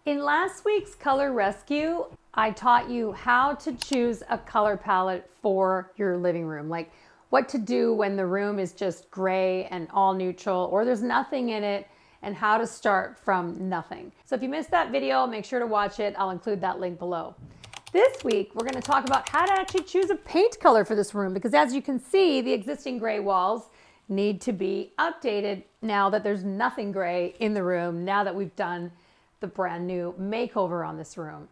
In last week's Color Rescue, I taught you how to choose a color palette for your living room, like what to do when the room is just gray and all neutral or there's nothing in it, and how to start from nothing. So if you missed that video, make sure to watch it. I'll include that link below. This week, we're going to talk about how to actually choose a paint color for this room, because as you can see, the existing gray walls need to be updated now that there's nothing gray in the room, now that we've done the brand new makeover on this room.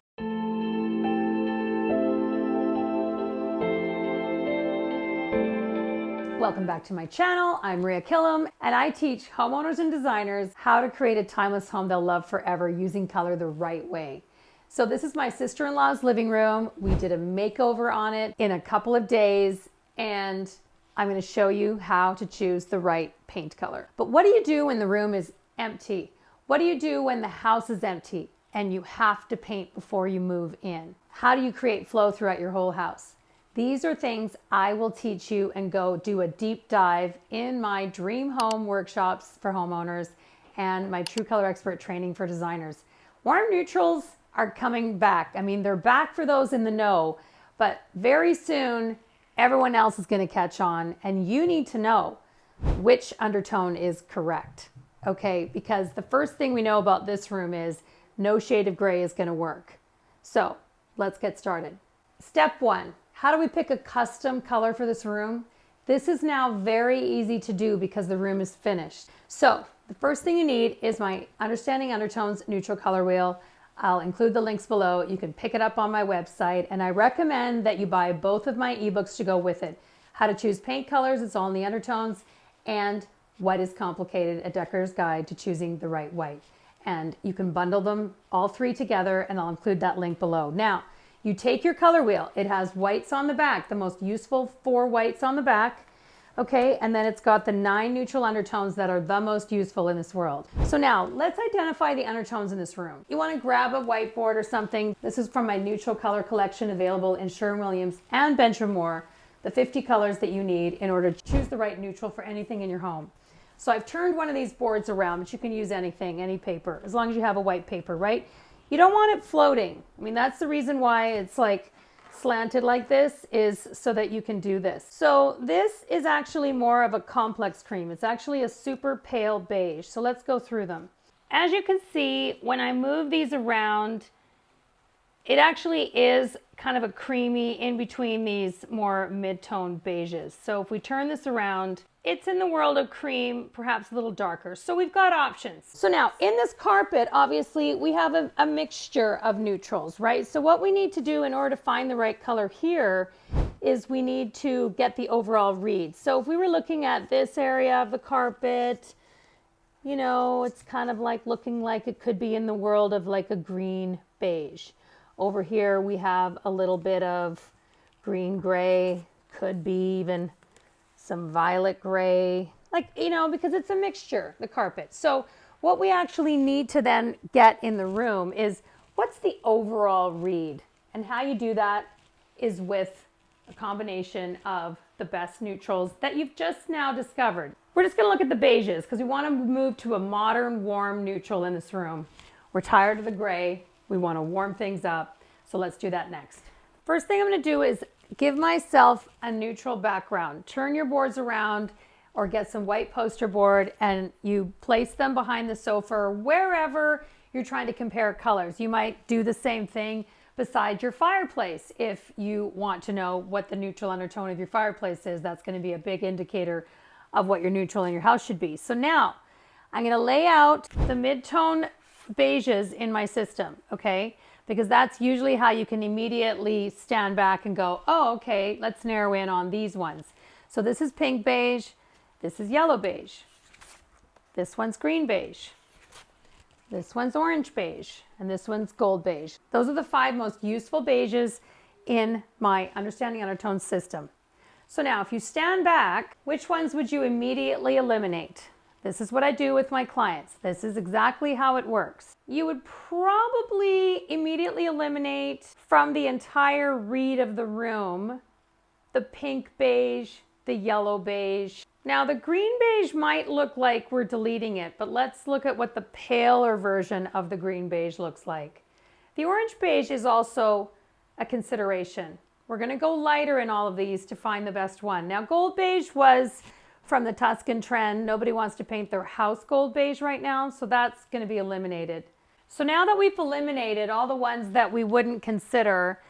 Welcome back to my channel. I'm Maria Killam, and I teach homeowners and designers how to create a timeless home they'll love forever using color the right way. So this is my sister-in-law's living room. We did a makeover on it in a couple of days, and I'm going to show you how to choose the right paint color. But what do you do when the room is empty? What do you do when the house is empty and you have to paint before you move in? How do you create flow throughout your whole house? These are things I will teach you and go do a deep dive in my dream home workshops for homeowners and my True Color Expert training for designers. Warm neutrals are coming back. I mean, they're back for those in the know, but very soon everyone else is going to catch on, and you need to know which undertone is correct. Okay, because the first thing we know about this room is no shade of gray is going to work. So let's get started. Step one, how do we pick a custom color for this room? This is now very easy to do because the room is finished. So the first thing you need is my Understanding Undertones neutral color wheel. I'll include the links below. You can pick it up on my website, and I recommend that you buy both of my ebooks to go with it. How to choose paint colors, it's all in the undertones, and What is Complicated, a Decorator's Guide to Choosing the Right White. And you can bundle them all three together, and I'll include that link below. Now, you take your color wheel. It has whites on the back, the most useful 4 whites on the back. Okay, and then it's got the 9 neutral undertones that are the most useful in this world. So now, let's identify the undertones in this room. You want to grab a whiteboard or something. This is from my neutral color collection available in Sherwin-Williams and Benjamin Moore, the 50 colors that you need in order to choose the right neutral for anything in your home. So I've turned one of these boards around, but you can use anything, any paper, as long as you have a white paper, right? You don't want it floating. I mean, that's the reason why it's like slanted like this, is so that you can do this. So this is actually more of a complex cream. It's actually a super pale beige. So let's go through them. As you can see, when I move these around, it actually is kind of a creamy in between these more mid-tone beiges. So if we turn this around, it's in the world of cream, perhaps a little darker. So we've got options. So now in this carpet, obviously we have a mixture of neutrals, right? So what we need to do in order to find the right color here is we need to get the overall read. So if we were looking at this area of the carpet, you know, it's kind of like looking like it could be in the world of like a green beige. Over here we have a little bit of green gray, could be even some violet gray, like, you know, because it's a mixture, the carpet. So what we actually need to then get in the room is what's the overall read, and how you do that is with a combination of the best neutrals that you've just now discovered. We're just going to look at the beiges because we want to move to a modern, warm neutral in this room. We're tired of the gray. We want to warm things up. So let's do that next. First thing I'm going to do is give myself a neutral background. Turn your boards around or get some white poster board and you place them behind the sofa or wherever you're trying to compare colors. You might do the same thing beside your fireplace if you want to know what the neutral undertone of your fireplace is. That's going to be a big indicator of what your neutral in your house should be. So now I'm going to lay out the mid-tone beiges in my system, okay? Because that's usually how you can immediately stand back and go, oh, okay, let's narrow in on these ones. So this is pink beige, this is yellow beige, this one's green beige, this one's orange beige, and this one's gold beige. Those are the 5 most useful beiges in my Understanding Undertones system. So now if you stand back, which ones would you immediately eliminate? This is what I do with my clients. This is exactly how it works. You would probably immediately eliminate from the entire read of the room the pink beige, the yellow beige, Now the green beige might look like we're deleting it, but let's look at what the paler version of the green beige looks like. The orange beige is also a consideration. We're going to go lighter in all of these to find the best one. Now gold beige was from the Tuscan trend. Nobody wants to paint their house gold beige right now, so that's going to be eliminated. So now that we've eliminated all the ones that we wouldn't consider,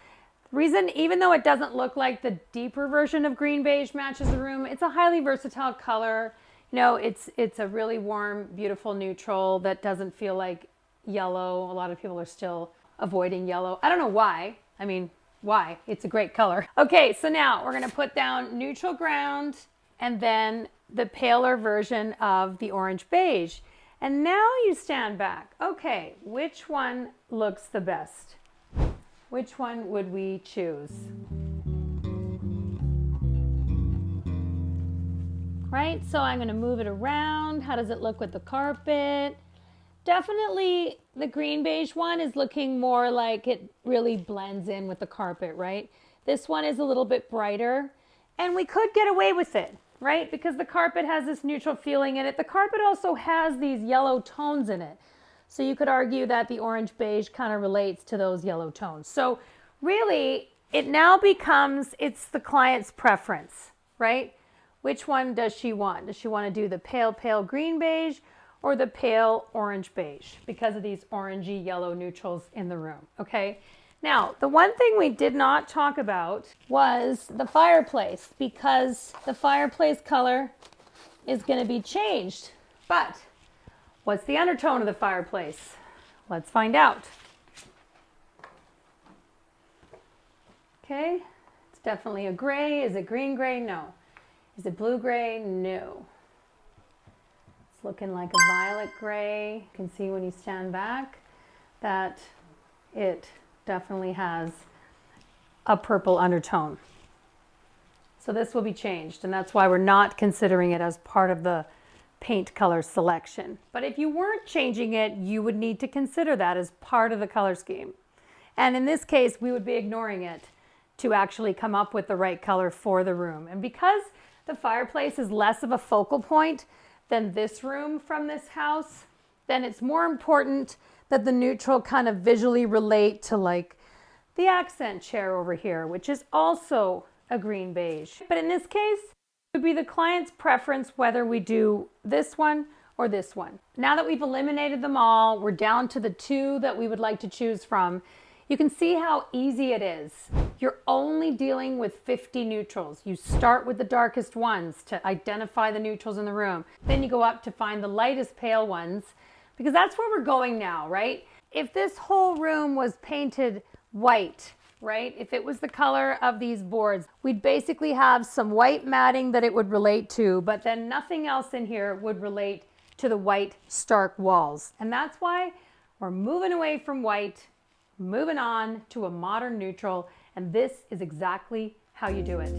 reason, even though it doesn't look like the deeper version of green beige matches the room, it's a highly versatile color. You know, it's a really warm, beautiful neutral that doesn't feel like yellow. A lot of people are still avoiding yellow. I don't know why. I mean, why? It's a great color. Okay, so now we're gonna put down neutral ground and then the paler version of the orange beige. And now you stand back. Okay, which one looks the best? Which one would we choose? Right, so I'm gonna move it around. How does it look with the carpet? Definitely the green beige one is looking more like it really blends in with the carpet, right? This one is a little bit brighter and we could get away with it, right? Because the carpet has this neutral feeling in it. The carpet also has these yellow tones in it. So you could argue that the orange beige kind of relates to those yellow tones. So really it now becomes, it's the client's preference, right? Which one does she want? Does she want to do the pale, pale green beige or the pale orange beige because of these orangey yellow neutrals in the room, okay? Now, the one thing we did not talk about was the fireplace because the fireplace color is going to be changed. But what's the undertone of the fireplace? Let's find out. Okay, it's definitely a gray. Is it green gray? No. Is it blue gray? No. It's looking like a violet gray. You can see when you stand back that it definitely has a purple undertone. So this will be changed, and that's why we're not considering it as part of the paint color selection. But if you weren't changing it, you would need to consider that as part of the color scheme. And in this case, we would be ignoring it to actually come up with the right color for the room. And because the fireplace is less of a focal point than this room from this house, then it's more important that the neutral kind of visually relate to like the accent chair over here, which is also a green beige. But in this case, it would be the client's preference whether we do this one or this one. Now that we've eliminated them all, we're down to the two that we would like to choose from. You can see how easy it is. You're only dealing with 50 neutrals. You start with the darkest ones to identify the neutrals in the room. Then you go up to find the lightest pale ones, because that's where we're going now, right? If this whole room was painted white, right? If it was the color of these boards, we'd basically have some white matting that it would relate to, but then nothing else in here would relate to the white stark walls. And that's why we're moving away from white, moving on to a modern neutral, and this is exactly how you do it.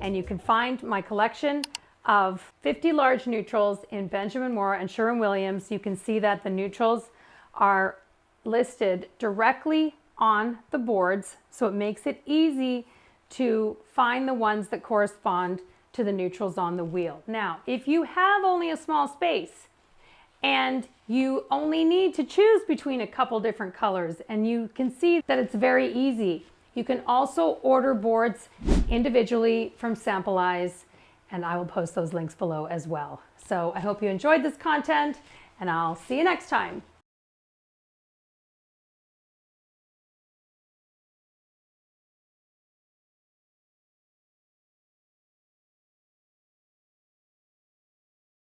And you can find my collection of 50 large neutrals in Benjamin Moore and Sherwin-Williams. You can see that the neutrals are listed directly on the boards, so it makes it easy to find the ones that correspond to the neutrals on the wheel. Now, if you have only a small space and you only need to choose between a couple different colors, and you can see that it's very easy. You can also order boards individually from Sample Eyes, and I will post those links below as well. So I hope you enjoyed this content, and I'll see you next time.